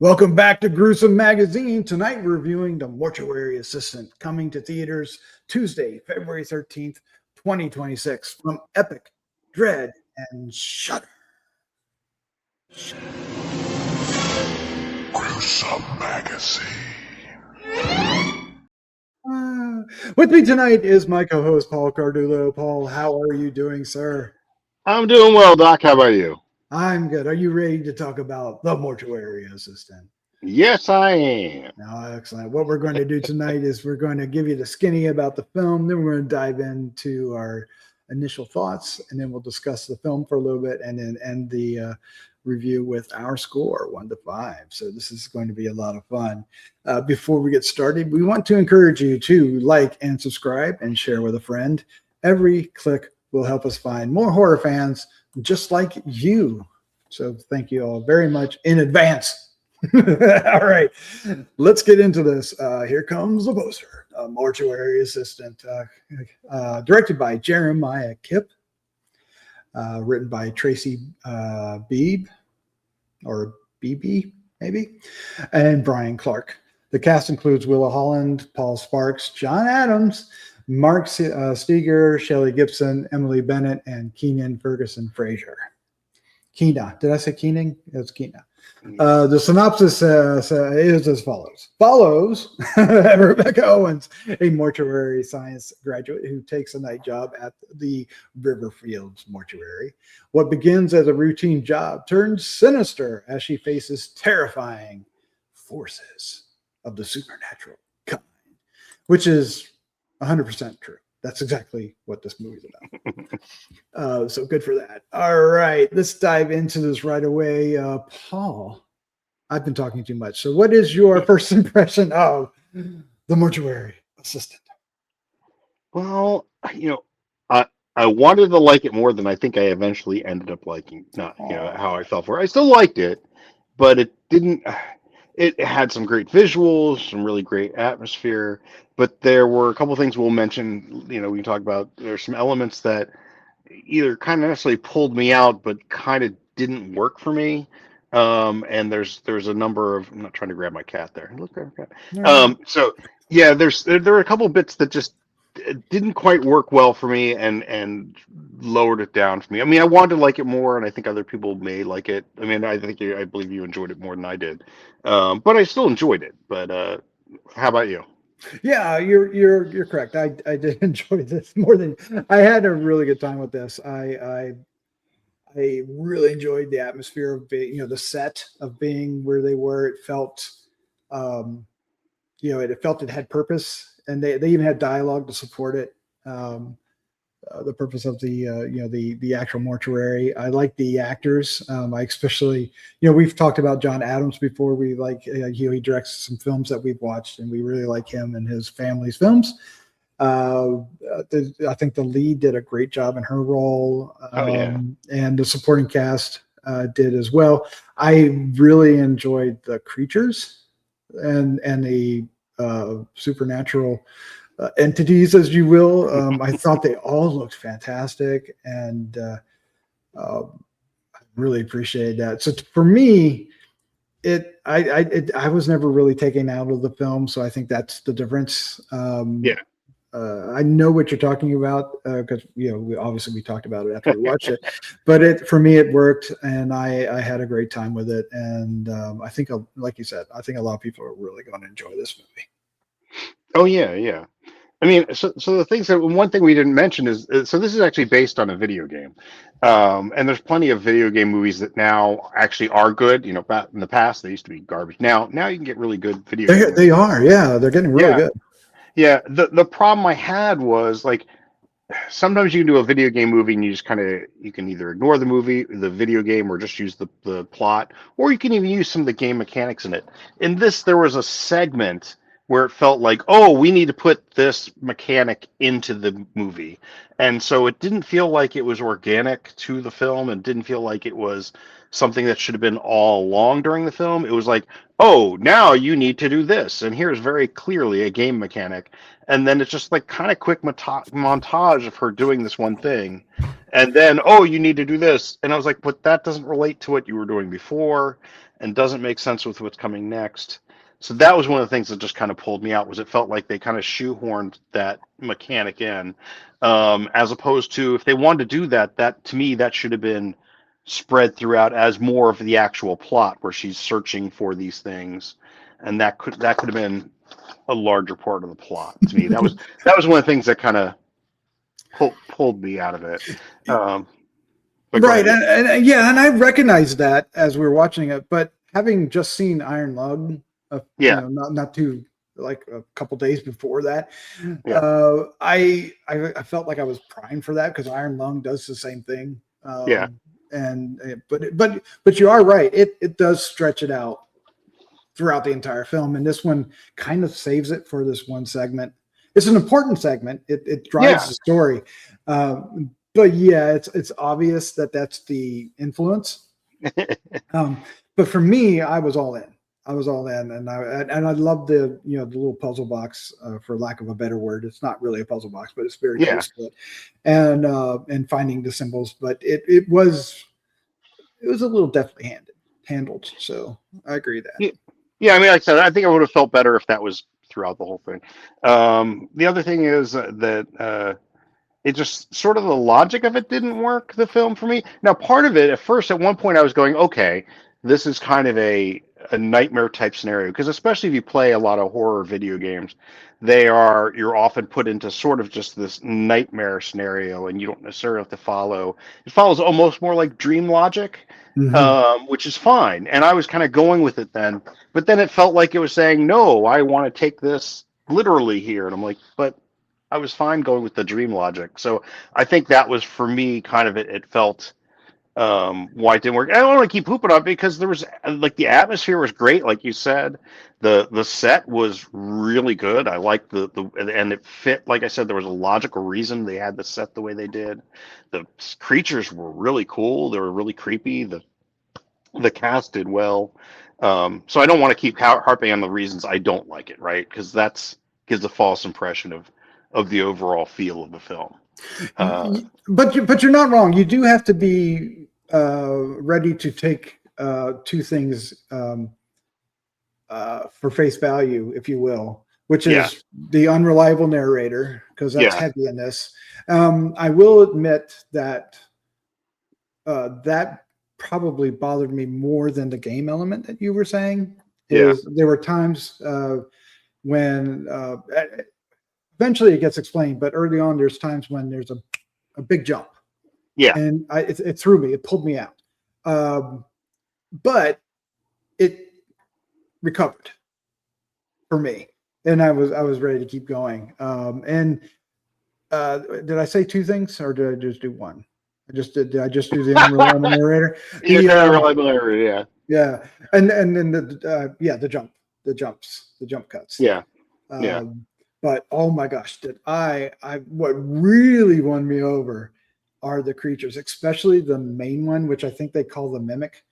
Welcome back to Gruesome Magazine. Tonight we're reviewing The Mortuary Assistant, coming to theaters Tuesday, February 13th, 2026, from Epic, Dread, and Shudder. Gruesome Magazine. With me tonight is my co-host, Paul Cardullo. Paul, how are you doing, sir? I'm doing well, Doc. How about you? I'm good. Are you ready to talk about The Mortuary Assistant? Yes, I am. Oh, excellent. What we're going to do tonight is we're going to give you the skinny about the film. Then we're going to dive into our initial thoughts, and then we'll discuss the film for a little bit, and then end the review with our score, 1 to 5. So this is going to be a lot of fun. Before we get started, we want to encourage you to like and subscribe and share with a friend. Every click will help us find more horror fans just like you. So thank you all very much in advance. All right, let's get into this. Here comes the poster. Mortuary Assistant, directed by Jeremiah Kipp, written by Tracy Beebe, or BB maybe, and Brian Clark. The cast includes Willa Holland, Paul Sparks, John Adams, Mark Steger, Shelley Gibson, Emily Bennett, and Keenan Ferguson Frazier. Keena. Did I say Keenan? It's Keena. The synopsis is as follows. Rebecca Owens, a mortuary science graduate who takes a night job at the Riverfields Mortuary. What begins as a routine job turns sinister as she faces terrifying forces of the supernatural kind, which is 100% true. That's exactly what this movie's about. So good for that. All right, let's dive into this right away. Paul, I've been talking too much. So what is your first impression of The Mortuary Assistant? Well, I wanted to like it more than I think I eventually ended up liking. Not, how I felt for it. I still liked it, but it didn't. It had some great visuals, some really great atmosphere, but there were a couple of things we'll mention. We can talk about. There's some elements that either kind of necessarily pulled me out, but kind of didn't work for me. And there's a number of. I'm not trying to grab my cat there. Look, grab my cat. So yeah, there were a couple of bits that just didn't quite work well for me, and lowered it down for me. I mean, I wanted to like it more, and I think other people may like it. I mean, I believe you enjoyed it more than I did, but I still enjoyed it. But how about you? Yeah, you're correct. I did enjoy this more than I had a really good time with this. I really enjoyed the atmosphere of being, the set of being where they were. It felt, it felt it had purpose, and they even had dialogue to support it. The purpose of the actual mortuary. I like the actors. I especially, we've talked about John Adams before. We like, he directs some films that we've watched, and we really like him and his family's films. I think the lead did a great job in her role. And the supporting cast did as well. I really enjoyed the creatures and the supernatural entities, as you will. I thought they all looked fantastic, and I really appreciated that. So for me, I was never really taken out of the film, so I think that's the difference. I know what you're talking about, because obviously we talked about it after we watched it, but for me it worked, and I had a great time with it, and I think, like you said, I think a lot of people are really going to enjoy this movie. Oh yeah. I mean, so the things that one thing we didn't mention is so this is actually based on a video game, and there's plenty of video game movies that now actually are good. Back in the past they used to be garbage. Now you can get really good video games. They are, yeah, they're getting really good. Yeah, the problem I had was, like, sometimes you can do a video game movie and you can either ignore the video game, or just use the plot, or you can even use some of the game mechanics in it. In this, there was a segment where it felt like, oh, we need to put this mechanic into the movie. And so it didn't feel like it was organic to the film, and didn't feel like it was something that should have been all along during the film. It was like, oh, now you need to do this, and here's very clearly a game mechanic. And then it's just like kind of quick montage of her doing this one thing. And then, oh, you need to do this. And I was like, but that doesn't relate to what you were doing before. and doesn't make sense with what's coming next. So that was one of the things that just kind of pulled me out. Was it felt like they kind of shoehorned that mechanic in, as opposed to if they wanted to do that, that to me that should have been spread throughout as more of the actual plot where she's searching for these things, and that could have been a larger part of the plot to me. That was one of the things that kind of pulled me out of it. But go Right, ahead. and yeah, and I recognized that as we were watching it, but having just seen Iron Lung, Yeah. not too like a couple days before that, Yeah. I felt like I was primed for that because Iron Lung does the same thing. Yeah. But you are right. It does stretch it out throughout the entire film, and this one kind of saves it for this one segment. It's an important segment. It drives the story. But yeah, it's obvious that that's the influence. But for me, I was all in. And I love the the little puzzle box, for lack of a better word. It's not really a puzzle box, but it's very close to it. And finding the symbols, but it was a little deftly handled. So I agree with that. Yeah, I mean, like I said, I think I would have felt better if that was throughout the whole thing. The other thing is that it just sort of the logic of it didn't work, the film, for me. Now, part of it, at first, at one point, I was going, okay, this is kind of a nightmare type scenario, because especially if you play a lot of horror video games, you're often put into sort of just this nightmare scenario, and you don't necessarily have to follow. It follows almost more like dream logic, which is fine. And I was kind of going with it then, but then it felt like it was saying, no, I want to take this literally here. And I'm like, but I was fine going with the dream logic. So I think that was, for me, kind of it felt why it didn't work. I don't want to keep hooping on it because there was, like, the atmosphere was great, like you said. The set was really good. I liked and it fit. Like I said, there was a logical reason they had the set the way they did. The creatures were really cool. They were really creepy. The cast did well. So I don't want to keep harping on the reasons I don't like it, right? Because that's gives a false impression of the overall feel of the film. But you're not wrong. You do have to be ready to take two things for face value, if you will, which is the unreliable narrator, because that's heavy in this. I will admit that that probably bothered me more than the game element that you were saying. There were times when eventually it gets explained, but early on there's times when there's a big jump. Yeah. And it threw me, it pulled me out. But it recovered for me. And I was ready to keep going. Did I say two things or did I just do one? Did I just do the unreliable narrator? The unreliable narrator, yeah. And then the jump cuts. But oh my gosh, what really won me over are the creatures, especially the main one, which I think they call the mimic.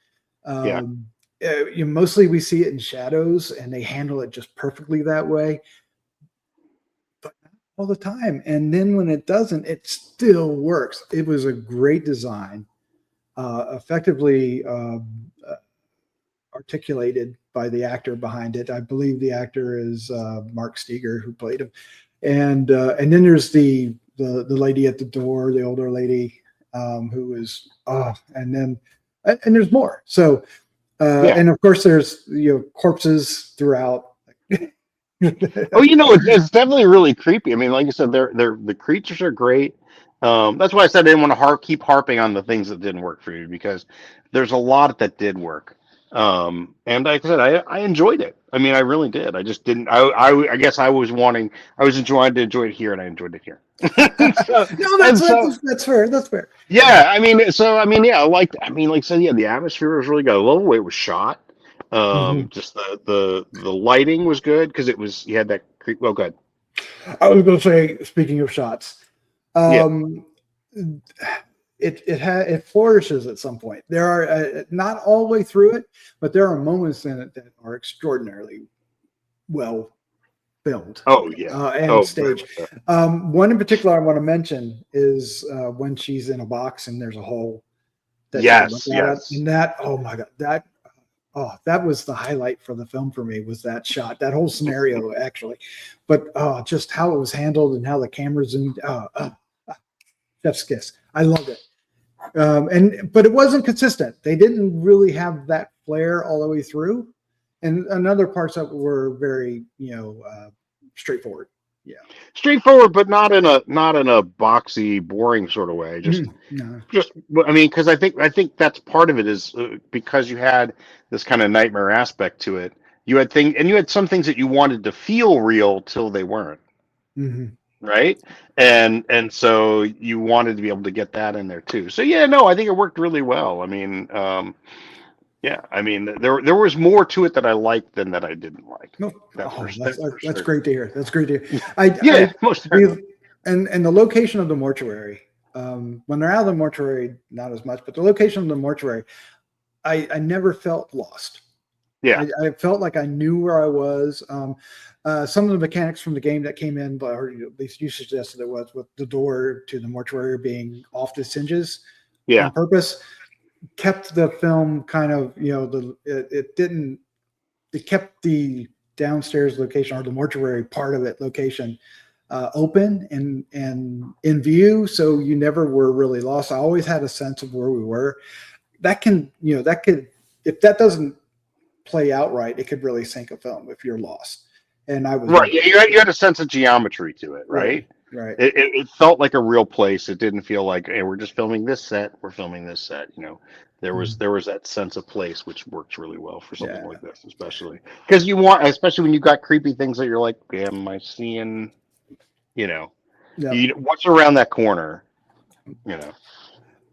Mostly we see it in shadows, and they handle it just perfectly that way, but not all the time. And then when it doesn't, it still works. It was a great design, effectively articulated by the actor behind it. I believe the actor is Mark Steger, who played him. And then there's the lady at the door, the older lady, who is and there's more. So and of course there's corpses throughout. It's definitely really creepy. I mean, like I said, the creatures are great. That's why I said I didn't want to keep harping on the things that didn't work for you, because there's a lot that did work. And like I said, I enjoyed it. I mean, I really did. I just didn't. I guess I was enjoying to enjoy it here, and I enjoyed it here. That's fair. That's fair. Yeah, I mean, like I said, the atmosphere was really good. I love the way it was shot. Just the lighting was good because you had that. Well, good. I was going to say, speaking of shots, it flourishes at some point. There are not all the way through it, but there are moments in it that are extraordinarily well filmed. And staged. One in particular I want to mention is when she's in a box and there's a hole. Yes. And that, oh my God, that that was the highlight for the film for me, was that shot, that whole scenario actually. But just how it was handled and how the camera zoomed. Chef's kiss. I loved it. But it wasn't consistent. They didn't really have that flair all the way through, and other parts of it were very, straightforward. Yeah, straightforward, but not in a boxy, boring sort of way. No. I mean, because I think that's part of it is because you had this kind of nightmare aspect to it. You had some things that you wanted to feel real till they weren't. Mm-hmm. Right, and so you wanted to be able to get that in there too. So yeah, no, I think it worked really well. I mean, yeah, I mean, there was more to it that I liked than that I didn't like. No, That's that's great to hear. That's great to hear. Most certainly. And the location of the mortuary. When they're out of the mortuary, not as much, but the location of the mortuary, I never felt lost. Yeah, I felt like I knew where I was. Some of the mechanics from the game that came in, or at least you suggested it was, with the door to the mortuary being off its hinges on purpose, kept the film kind of, it kept the downstairs location, or the mortuary part of it location, open and in view, so you never were really lost. I always had a sense of where we were. That could, if that doesn't play out right, it could really sink a film if you're lost. And I was right. Yeah, you had a sense of geometry to it, right? Right. It felt like a real place. It didn't feel like, hey, we're just filming this set. We're filming this set. There was that sense of place, which works really well for something like this, especially because especially when you got creepy things that you're like, am I seeing? What's around that corner?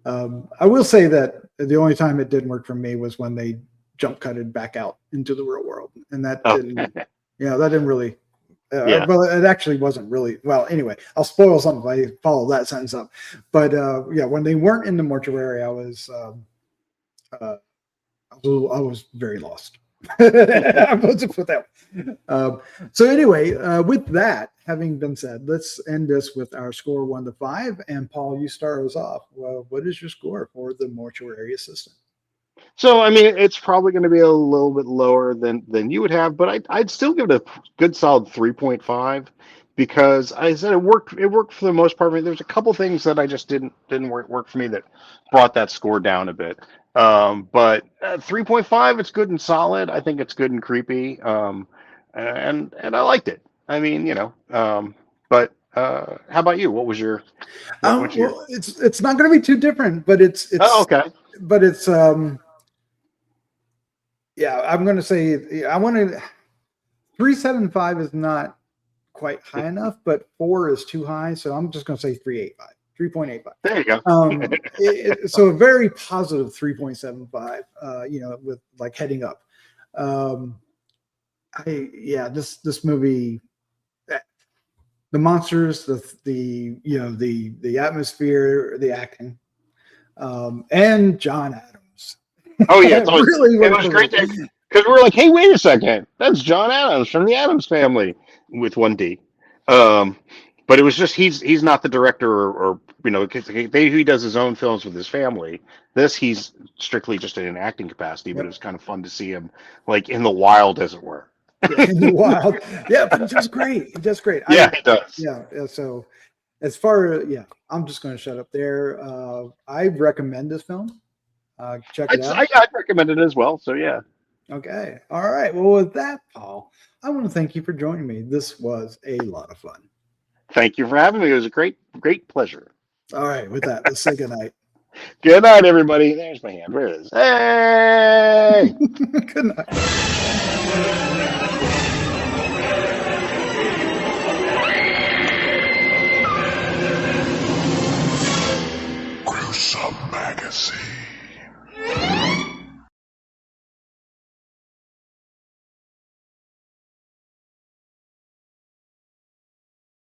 I will say that the only time it didn't work for me was when they jump cutted back out into the real world, and that didn't. That didn't really. Well, it actually wasn't really. Well, anyway, I'll spoil something if I follow that sentence up. But when they weren't in the mortuary, I was very lost. I'm supposed to put that. So anyway, with that having been said, let's end this with our score 1 to 5. And Paul, you start us off. Well, what is your score for the Mortuary Assistant? So I mean, it's probably going to be a little bit lower than you would have, but I'd still give it a good solid 3.5 because I said it worked. It worked for the most part. There's a couple things that I just didn't work for me that brought that score down a bit. But 3.5, it's good and solid. I think it's good and creepy. And I liked it. I mean, but how about you? What was your? Well, it's not going to be too different, but it's okay. But it's I'm going to say I wanted 3.75 is not quite high enough, but 4 is too high, so I'm just going to say 3.85. There you go. So a very positive 3.75. With like heading up. This movie, the monsters, the atmosphere, the acting, and John Adams. Oh yeah, it was great because we were like, hey, wait a second, that's John Adams from the Adams Family with 1D. But it was just he's not the director or he does his own films with his family. He's strictly just in an acting capacity, but it was kind of fun to see him like in the wild, as it were. In the wild, but it's just great. It's just great. It does. Yeah. So as far as I'm just going to shut up there. I recommend this film. Check it out. I'd recommend it as well. So yeah. Okay. All right. Well, with that, Paul, I want to thank you for joining me. This was a lot of fun. Thank you for having me. It was a great pleasure. All right. With that, let's say good night. Good night, everybody. There's my hand. Where it is? Hey. Good night.